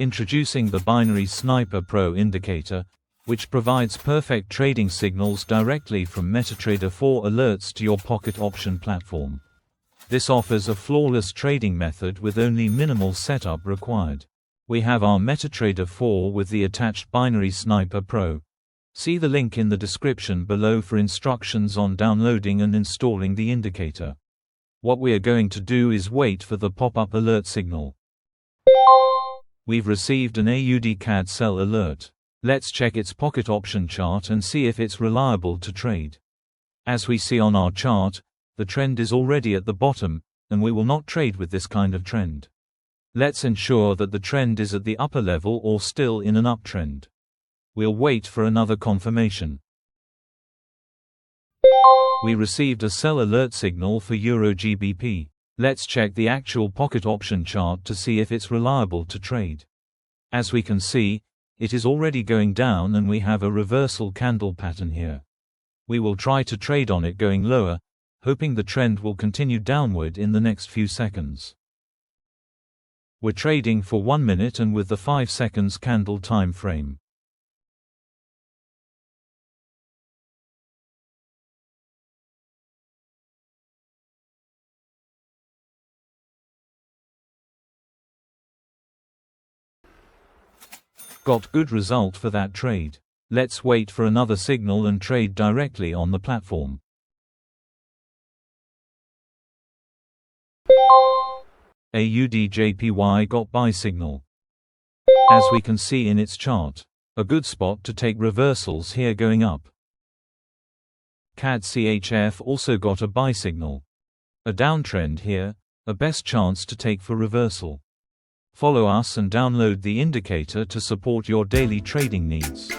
Introducing the Binary Sniper Pro indicator, which provides perfect trading signals directly from Metatrader IV alerts to your pocket option platform. This offers a flawless trading method with only minimal setup required. We have our Metatrader IV with the attached Binary Sniper Pro. See the link in the description below for instructions on downloading and installing the indicator. What we are going to do is wait for the pop-up alert signal. We've received an AUD CAD sell alert. Let's check its pocket option chart and see if it's reliable to trade. As we see on our chart, the trend is already at the bottom, and we will not trade with this kind of trend. Let's ensure that the trend is at the upper level or still in an uptrend. We'll wait for another confirmation. We received a sell alert signal for EUR GBP. Let's check the actual pocket option chart to see if it's reliable to trade. As we can see, it is already going down and we have a reversal candle pattern here. We will try to trade on it going lower, hoping the trend will continue downward in the next few seconds. We're trading for 1 minute and with the 5 seconds candle time frame. Got good result for that trade. Let's wait for another signal and trade directly on the platform. AUD JPY got buy signal. As we can see in its chart, a good spot to take reversals here going up. CAD CHF also got a buy signal. A downtrend here, a best chance to take for reversal. Follow us and download the indicator to support your daily trading needs.